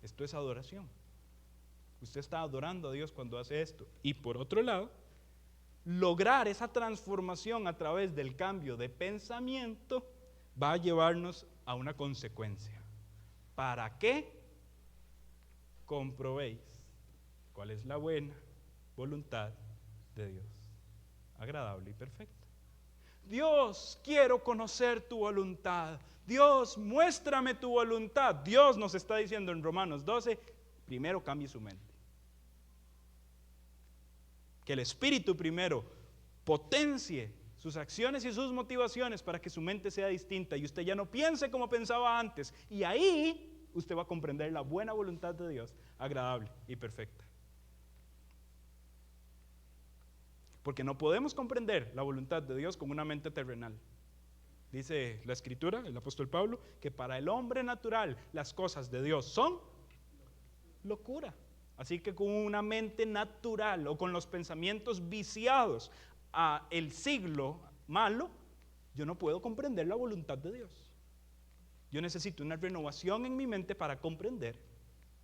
Esto es adoración. Usted está adorando a Dios cuando hace esto. Y por otro lado, lograr esa transformación a través del cambio de pensamiento va a llevarnos a una consecuencia. ¿Para qué? Comprobéis cuál es la buena voluntad de Dios, agradable y perfecta. Dios, quiero conocer tu voluntad. Dios, muéstrame tu voluntad. Dios nos está diciendo en Romanos 12, primero cambie su mente. Que el Espíritu primero potencie sus acciones y sus motivaciones para que su mente sea distinta y usted ya no piense como pensaba antes. Y ahí usted va a comprender la buena voluntad de Dios, agradable y perfecta. Porque no podemos comprender la voluntad de Dios con una mente terrenal. Dice la Escritura, el apóstol Pablo, que para el hombre natural las cosas de Dios son locura. Así que con una mente natural o con los pensamientos viciados a el siglo malo, yo no puedo comprender la voluntad de Dios. Yo necesito una renovación en mi mente para comprender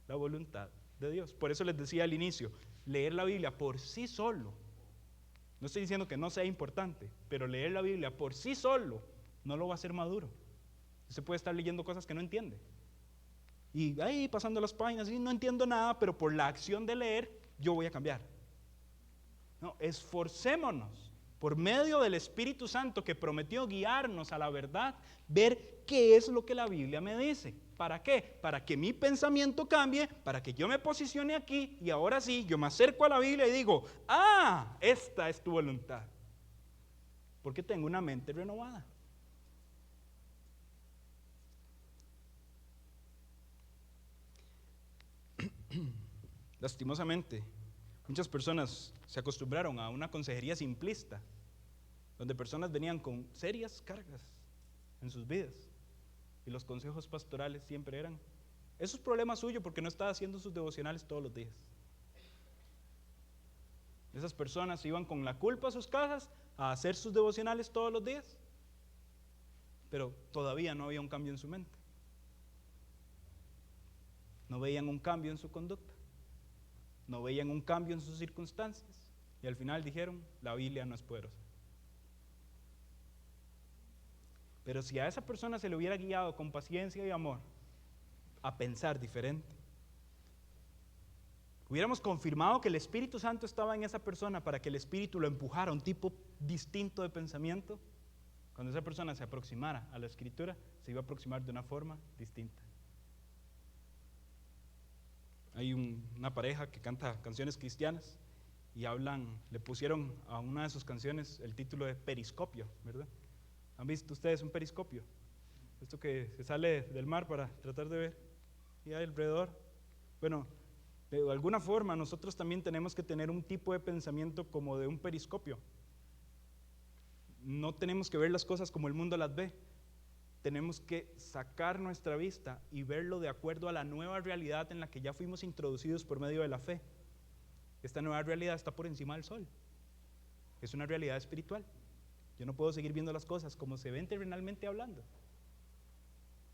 la voluntad de Dios. Por eso les decía al inicio, leer la Biblia por sí solo. No estoy diciendo que no sea importante, pero leer la Biblia por sí solo no lo va a hacer maduro. Usted puede estar leyendo cosas que no entiende. Y ahí pasando las páginas y no entiendo nada, pero por la acción de leer yo voy a cambiar. No, esforcémonos por medio del Espíritu Santo que prometió guiarnos a la verdad, ver qué es lo que la Biblia me dice. ¿Para qué? Para que mi pensamiento cambie, para que yo me posicione aquí y ahora sí, yo me acerco a la Biblia y digo, ah, esta es tu voluntad. Porque tengo una mente renovada. Lastimosamente, muchas personas se acostumbraron a una consejería simplista, donde personas venían con serias cargas en sus vidas y los consejos pastorales siempre eran: eso es problema suyo porque no está haciendo sus devocionales todos los días. Esas personas iban con la culpa a sus casas a hacer sus devocionales todos los días, pero todavía no había un cambio en su mente. No veían un cambio en su conducta, no veían un cambio en sus circunstancias, y al final dijeron: la Biblia no es poderosa. Pero si a esa persona se le hubiera guiado con paciencia y amor a pensar diferente, hubiéramos confirmado que el Espíritu Santo estaba en esa persona para que el Espíritu lo empujara a un tipo distinto de pensamiento, cuando esa persona se aproximara a la Escritura, se iba a aproximar de una forma distinta. Hay una pareja que canta canciones cristianas y le pusieron a una de sus canciones el título de Periscopio, ¿verdad? ¿Han visto ustedes un periscopio? Esto que se sale del mar para tratar de ver y hay alrededor. Bueno, de alguna forma nosotros también tenemos que tener un tipo de pensamiento como de un periscopio. No tenemos que ver las cosas como el mundo las ve. Tenemos que sacar nuestra vista y verlo de acuerdo a la nueva realidad en la que ya fuimos introducidos por medio de la fe. Esta nueva realidad está por encima del sol. Es una realidad espiritual. Yo no puedo seguir viendo las cosas como se ven terrenalmente hablando.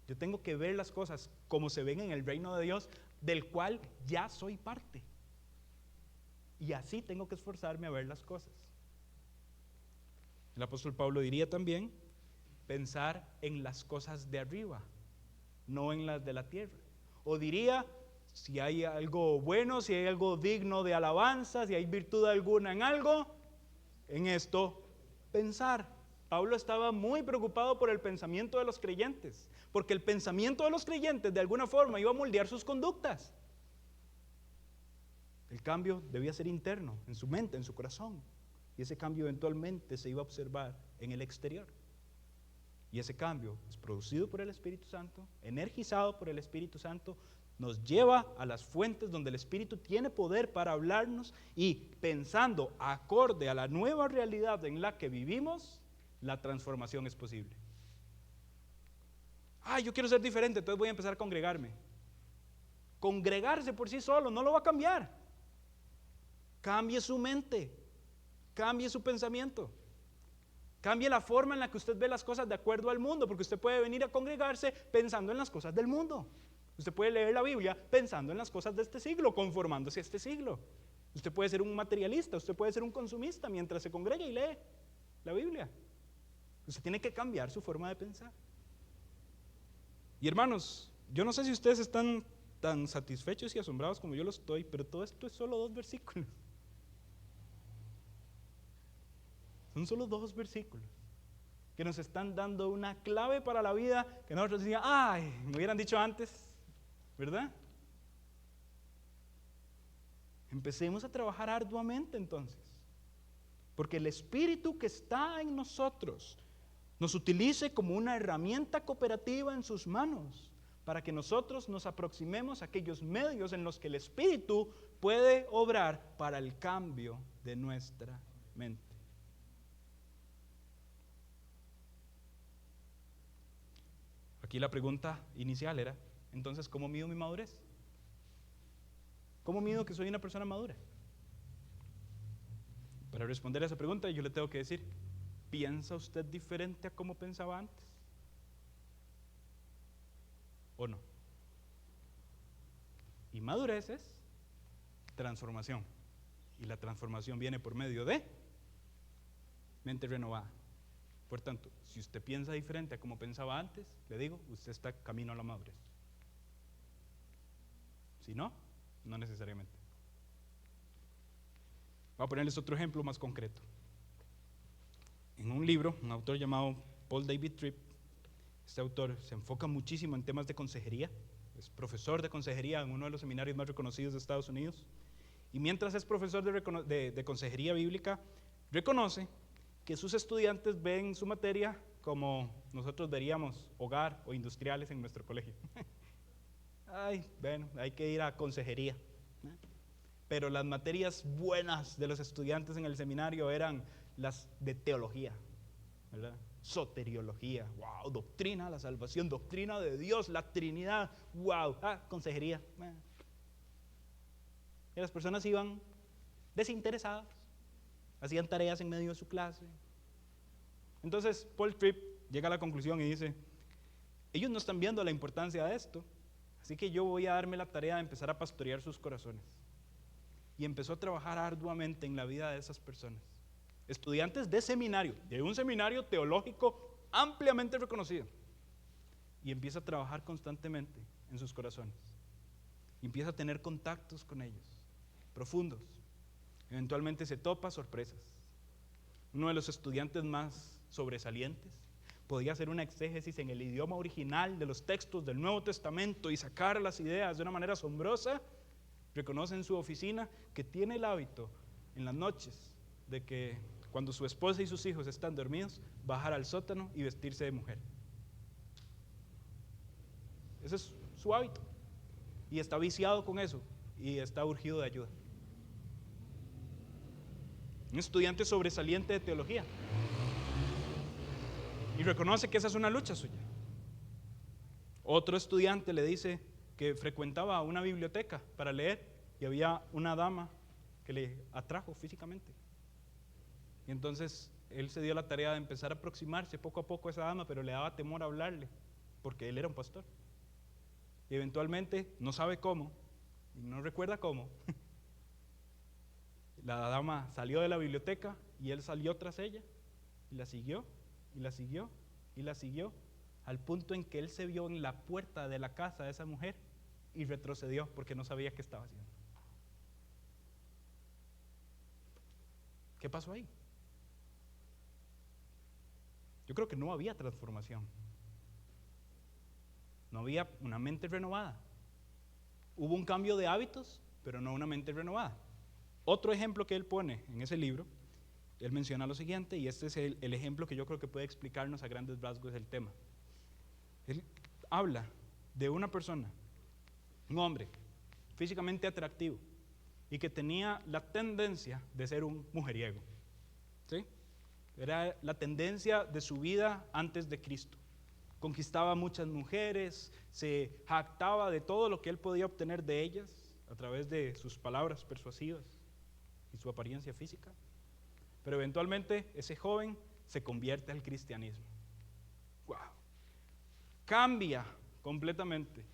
Yo tengo que ver las cosas como se ven en el reino de Dios, del cual ya soy parte. Y así tengo que esforzarme a ver las cosas. El apóstol Pablo diría también: pensar en las cosas de arriba, no en las de la tierra. O diría: si hay algo bueno, si hay algo digno de alabanza, si hay virtud alguna en algo, en esto pensar. Pablo estaba muy preocupado por el pensamiento de los creyentes, porque el pensamiento de los creyentes de alguna forma iba a moldear sus conductas. El cambio debía ser interno, en su mente, en su corazón, y ese cambio eventualmente se iba a observar en el exterior. Y ese cambio es producido por el Espíritu Santo, energizado por el Espíritu Santo, nos lleva a las fuentes donde el Espíritu tiene poder para hablarnos, y pensando acorde a la nueva realidad en la que vivimos, la transformación es posible. Yo quiero ser diferente, entonces voy a empezar a congregarme. Congregarse por sí solo no lo va a cambiar. Cambie su mente, cambie su pensamiento. Cambie la forma en la que usted ve las cosas de acuerdo al mundo, porque usted puede venir a congregarse pensando en las cosas del mundo. Usted puede leer la Biblia pensando en las cosas de este siglo, conformándose a este siglo. Usted puede ser un materialista, usted puede ser un consumista mientras se congrega y lee la Biblia. Usted tiene que cambiar su forma de pensar. Y hermanos, yo no sé si ustedes están tan satisfechos y asombrados como yo lo estoy, pero todo esto es solo 2 versículos. Son solo 2 versículos que nos están dando una clave para la vida que nosotros decíamos: me hubieran dicho antes, ¿verdad? Empecemos a trabajar arduamente entonces, porque el Espíritu que está en nosotros nos utilice como una herramienta cooperativa en sus manos, para que nosotros nos aproximemos a aquellos medios en los que el Espíritu puede obrar para el cambio de nuestra mente. Aquí la pregunta inicial era: entonces, ¿cómo mido mi madurez? ¿Cómo mido que soy una persona madura? Para responder a esa pregunta yo le tengo que decir: ¿piensa usted diferente a cómo pensaba antes? ¿O no? Y madurez es transformación. Y la transformación viene por medio de mente renovada. Por tanto, si usted piensa diferente a como pensaba antes, le digo, usted está camino a la madurez. Si no, no necesariamente. Voy a ponerles otro ejemplo más concreto. en un libro, un autor llamado Paul David Tripp. Este autor se enfoca muchísimo en temas de consejería, es profesor de consejería en uno de los seminarios más reconocidos de Estados Unidos, y mientras es profesor de consejería bíblica, reconoce que sus estudiantes ven su materia como nosotros veríamos hogar o industriales en nuestro colegio. Ay, bueno, hay que ir a consejería. Pero las materias buenas de los estudiantes en el seminario eran las de teología, ¿verdad? Soteriología, wow, doctrina, la salvación, doctrina de Dios, la Trinidad, wow, consejería. Y las personas iban desinteresadas, hacían tareas en medio de su clase. Entonces Paul Tripp llega a la conclusión y dice, ellos no están viendo la importancia de esto, así que yo voy a darme la tarea de empezar a pastorear sus corazones. Y empezó a trabajar arduamente en la vida de esas personas. Estudiantes de seminario, de un seminario teológico ampliamente reconocido. Y empieza a trabajar constantemente en sus corazones. Y empieza a tener contactos con ellos, profundos. Eventualmente se topa sorpresas. Uno de los estudiantes más sobresalientes podía hacer una exégesis en el idioma original de los textos del Nuevo Testamento y sacar las ideas de una manera asombrosa. Reconoce en su oficina que tiene el hábito en las noches de que cuando su esposa y sus hijos están dormidos, bajar al sótano y vestirse de mujer. Ese es su hábito. Y está viciado con eso y está urgido de ayuda. Un estudiante sobresaliente de teología. Y reconoce que esa es una lucha suya. Otro estudiante le dice que frecuentaba una biblioteca para leer y había una dama que le atrajo físicamente. Y entonces él se dio la tarea de empezar a aproximarse poco a poco a esa dama, pero le daba temor hablarle, porque él era un pastor. Y eventualmente, no sabe cómo, y no recuerda cómo, la dama salió de la biblioteca y él salió tras ella, y la siguió, y la siguió, y la siguió, al punto en que él se vio en la puerta de la casa de esa mujer y retrocedió porque no sabía qué estaba haciendo. ¿Qué pasó ahí? Yo creo que no había transformación. No había una mente renovada. Hubo un cambio de hábitos, pero no una mente renovada. Otro ejemplo que él pone en ese libro, él menciona lo siguiente, y este es el ejemplo que yo creo que puede explicarnos a grandes rasgos el tema. Él habla de una persona, un hombre, físicamente atractivo, y que tenía la tendencia de ser un mujeriego. ¿Sí? Era la tendencia de su vida antes de Cristo. Conquistaba a muchas mujeres, se jactaba de todo lo que él podía obtener de ellas a través de sus palabras persuasivas y su apariencia física. Pero eventualmente ese joven se convierte al cristianismo. ¡Wow! Cambia completamente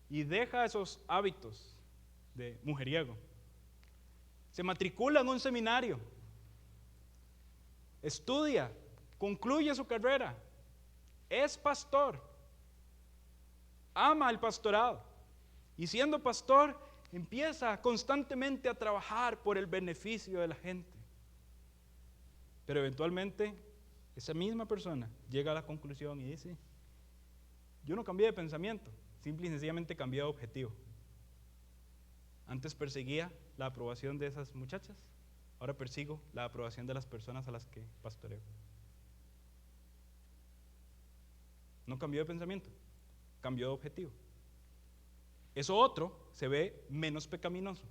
y deja esos hábitos de mujeriego. Se matricula en un seminario, estudia, concluye su carrera, es pastor, ama el pastorado y siendo pastor empieza constantemente a trabajar por el beneficio de la gente. Pero eventualmente esa misma persona llega a la conclusión y dice, yo no cambié de pensamiento, simple y sencillamente cambié de objetivo. Antes perseguía la aprobación de esas muchachas, ahora persigo la aprobación de las personas a las que pastoreo. No cambió de pensamiento, cambió de objetivo. Eso otro se ve menos pecaminoso,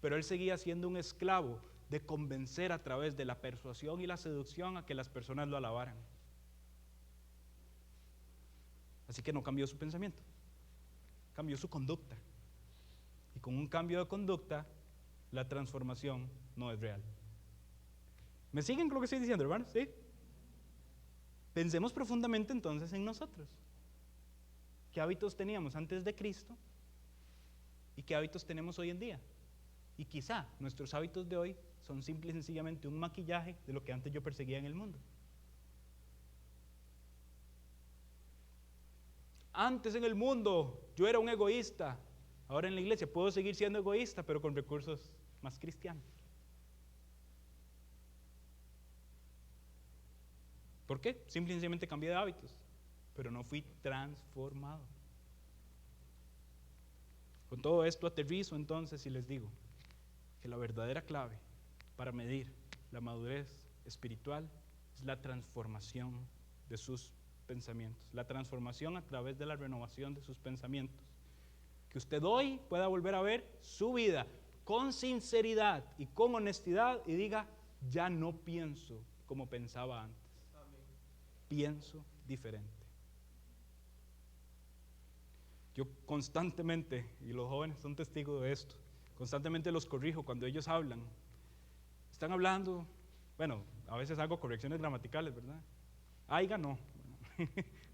pero él seguía siendo un esclavo de convencer a través de la persuasión y la seducción a que las personas lo alabaran. Así que no cambió su pensamiento, cambió su conducta. Y con un cambio de conducta, la transformación no es real. ¿Me siguen con lo que estoy diciendo, hermanos? ¿Sí? Pensemos profundamente entonces en nosotros. ¿Qué hábitos teníamos antes de Cristo? ¿Y qué hábitos tenemos hoy en día? Y quizá nuestros hábitos de hoy son simple y sencillamente un maquillaje de lo que antes yo perseguía en el mundo. Antes en el mundo yo era un egoísta. Ahora en la iglesia puedo seguir siendo egoísta, pero con recursos más cristianos. ¿Por qué? Simplemente cambié de hábitos, pero no fui transformado. Con todo esto aterrizo entonces y les digo que la verdadera clave para medir la madurez espiritual es la transformación de sus pensamientos, la transformación a través de la renovación de sus pensamientos. Que usted hoy pueda volver a ver su vida con sinceridad y con honestidad y diga, ya no pienso como pensaba antes. Amén. Pienso diferente. Yo constantemente, y los jóvenes son testigos de esto, constantemente los corrijo cuando ellos hablan. Están hablando, bueno, a veces hago correcciones gramaticales, ¿verdad? Aiga no,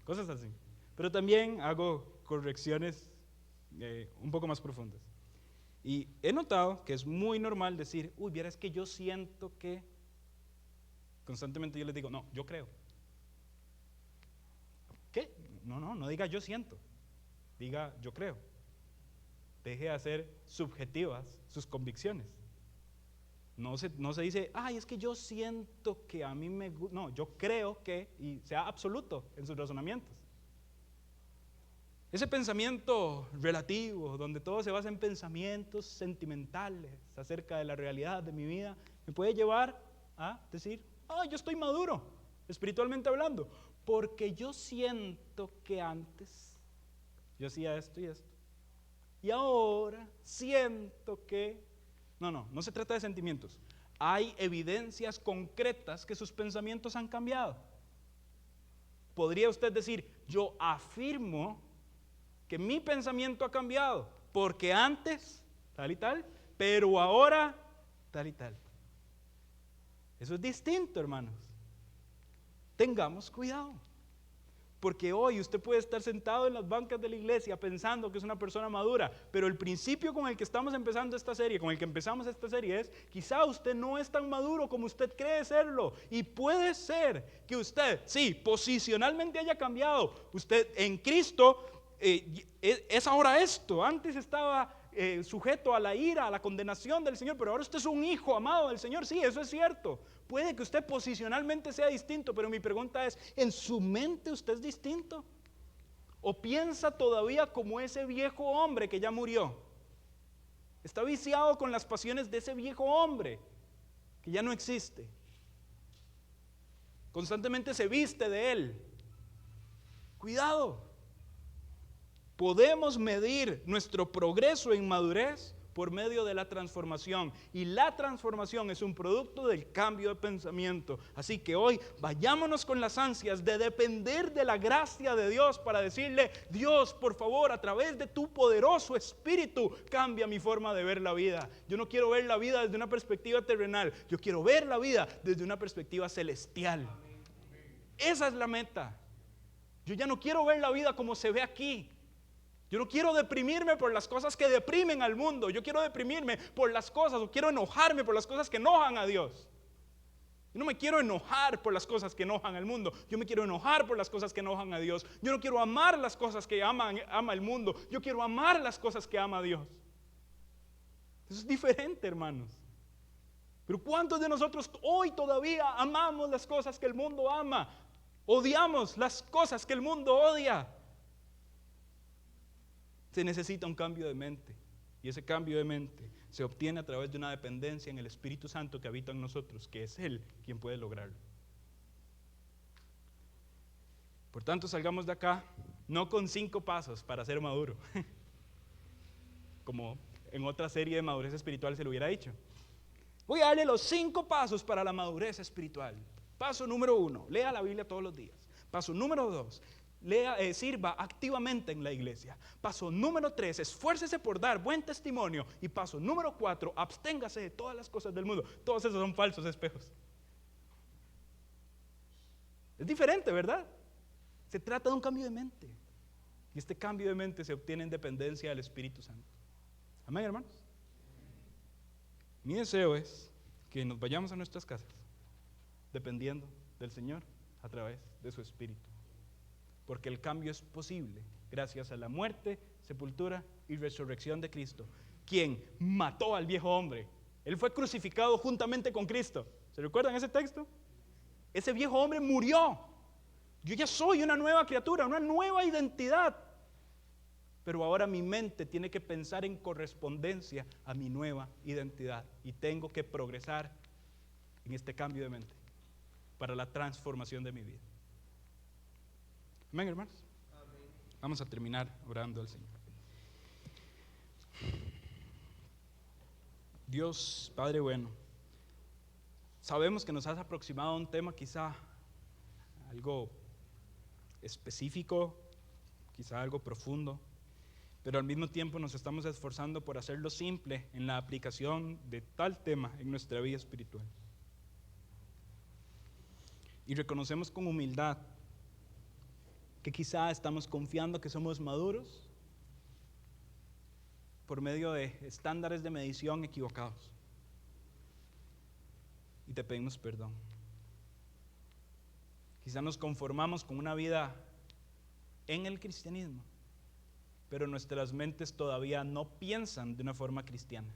cosas así. Pero también hago correcciones un poco más profundas. Y he notado que es muy normal decir, uy, vieras que yo siento que, constantemente yo les digo, no, yo creo. ¿Qué? No diga yo siento, diga yo creo. Deje de hacer subjetivas sus convicciones. No se dice, ay, es que yo siento que a mí me gusta. No, yo creo que, y sea absoluto en sus razonamientos. Ese pensamiento relativo, donde todo se basa en pensamientos sentimentales acerca de la realidad de mi vida, me puede llevar a decir, yo estoy maduro, espiritualmente hablando, porque yo siento que antes yo hacía esto y esto. Y ahora siento que... No se trata de sentimientos. Hay evidencias concretas que sus pensamientos han cambiado. Podría usted decir, yo afirmo que mi pensamiento ha cambiado, porque antes tal y tal, pero ahora tal y tal. Eso es distinto, hermanos. Tengamos cuidado. Porque hoy usted puede estar sentado en las bancas de la iglesia pensando que es una persona madura, pero el principio con el que estamos empezando esta serie, con el que empezamos esta serie es, quizá usted no es tan maduro como usted cree serlo, y puede ser que usted, sí, posicionalmente haya cambiado. Usted en Cristo es ahora esto, antes estaba sujeto a la ira, a la condenación del Señor, pero ahora usted es un hijo amado del Señor. Sí, eso es cierto. Puede que usted posicionalmente sea distinto, pero mi pregunta es, ¿en su mente usted es distinto? ¿O piensa todavía como ese viejo hombre que ya murió? Está viciado con las pasiones de ese viejo hombre que ya no existe. Constantemente se viste de él. Cuidado. Podemos medir nuestro progreso en madurez por medio de la transformación, y la transformación es un producto del cambio de pensamiento. Así que hoy vayámonos con las ansias de depender de la gracia de Dios para decirle, Dios, por favor, a través de tu poderoso Espíritu, cambia mi forma de ver la vida. Yo no quiero ver la vida desde una perspectiva terrenal, yo quiero ver la vida desde una perspectiva celestial. Esa es la meta. Yo ya no quiero ver la vida como se ve aquí. Yo no quiero deprimirme por las cosas que deprimen al mundo. Yo quiero deprimirme por las cosas, o quiero enojarme por las cosas que enojan a Dios. Yo no me quiero enojar por las cosas que enojan al mundo. Yo me quiero enojar por las cosas que enojan a Dios. Yo no quiero amar las cosas que ama el mundo. Yo quiero amar las cosas que ama Dios. Eso es diferente, hermanos. Pero ¿cuántos de nosotros hoy todavía amamos las cosas que el mundo ama? Odiamos las cosas que el mundo odia. Se necesita un cambio de mente, y ese cambio de mente se obtiene a través de una dependencia en el Espíritu Santo que habita en nosotros, que es Él quien puede lograrlo. Por tanto, salgamos de acá no con 5 pasos para ser maduro, como en otra serie de madurez espiritual se lo hubiera dicho. Voy a darle los 5 pasos para la madurez espiritual. Paso número 1, lea la Biblia todos los días. Paso número 2, sirva activamente en la iglesia. Paso número 3, esfuércese por dar buen testimonio. Y paso número 4, absténgase de todas las cosas del mundo. Todos esos son falsos espejos. Es diferente, ¿verdad? Se trata de un cambio de mente, y este cambio de mente se obtiene en dependencia del Espíritu Santo. Amén, hermanos. Mi deseo es que nos vayamos a nuestras casas dependiendo del Señor a través de su Espíritu. Porque el cambio es posible gracias a la muerte, sepultura y resurrección de Cristo, quien mató al viejo hombre. Él fue crucificado juntamente con Cristo. ¿Se recuerdan ese texto? Ese viejo hombre murió. Yo ya soy una nueva criatura, una nueva identidad. Pero ahora mi mente tiene que pensar en correspondencia a mi nueva identidad. Y tengo que progresar en este cambio de mente para la transformación de mi vida. Amén, hermanos. Amén. Vamos a terminar orando al Señor. Dios, Padre bueno, sabemos que nos has aproximado a un tema quizá algo específico, quizá algo profundo, pero al mismo tiempo nos estamos esforzando por hacerlo simple en la aplicación de tal tema en nuestra vida espiritual. Y reconocemos con humildad que quizá estamos confiando que somos maduros por medio de estándares de medición equivocados. Y te pedimos perdón. Quizá nos conformamos con una vida en el cristianismo, pero nuestras mentes todavía no piensan de una forma cristiana.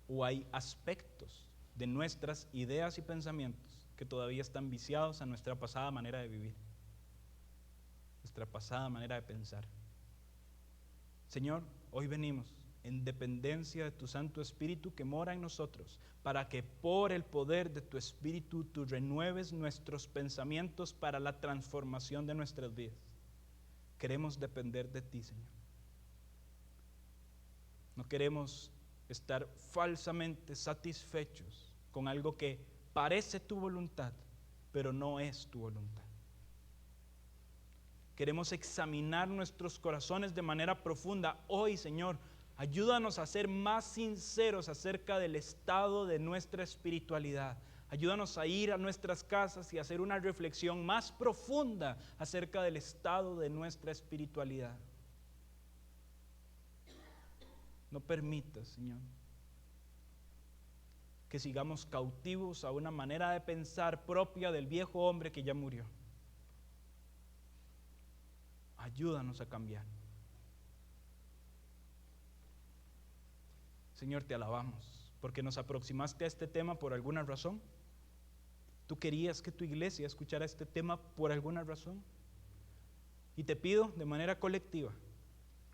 O hay aspectos de nuestras ideas y pensamientos que todavía están viciados a nuestra pasada manera de vivir, nuestra pasada manera de pensar. Señor, hoy venimos en dependencia de tu Santo Espíritu que mora en nosotros, para que por el poder de tu Espíritu tú renueves nuestros pensamientos para la transformación de nuestras vidas. Queremos depender de ti, Señor. No queremos estar falsamente satisfechos con algo que parece tu voluntad, pero no es tu voluntad. Queremos examinar nuestros corazones de manera profunda. Hoy, Señor, ayúdanos a ser más sinceros acerca del estado de nuestra espiritualidad. Ayúdanos a ir a nuestras casas y hacer una reflexión más profunda acerca del estado de nuestra espiritualidad. No permitas, Señor, que sigamos cautivos a una manera de pensar propia del viejo hombre que ya murió. Ayúdanos a cambiar. Señor, te alabamos porque nos aproximaste a este tema por alguna razón. Tú querías que tu iglesia escuchara este tema por alguna razón. Y te pido de manera colectiva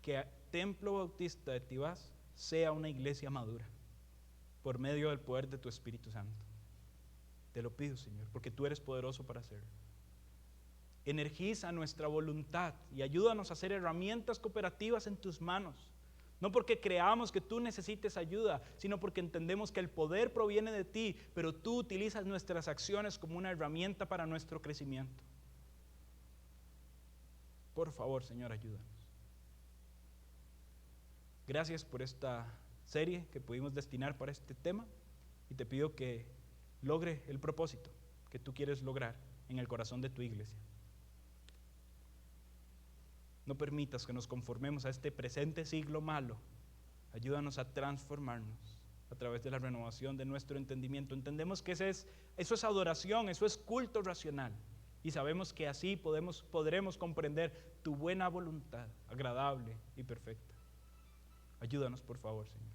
que Templo Bautista de Tibás sea una iglesia madura por medio del poder de tu Espíritu Santo. Te lo pido, Señor, porque tú eres poderoso para hacerlo. Energiza nuestra voluntad y ayúdanos a hacer herramientas cooperativas en tus manos. No porque creamos que tú necesites ayuda, sino porque entendemos que el poder proviene de ti, pero tú utilizas nuestras acciones como una herramienta para nuestro crecimiento. Por favor, Señor, ayúdanos. Gracias por esta serie que pudimos destinar para este tema y te pido que logre el propósito que tú quieres lograr en el corazón de tu iglesia. No permitas que nos conformemos a este presente siglo malo. Ayúdanos a transformarnos a través de la renovación de nuestro entendimiento. Entendemos que eso es adoración, eso es culto racional. Y sabemos que así podremos comprender tu buena voluntad, agradable y perfecta. Ayúdanos, por favor, Señor.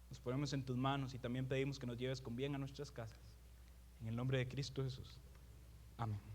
Nos ponemos en tus manos y también pedimos que nos lleves con bien a nuestras casas. En el nombre de Cristo Jesús. Amén.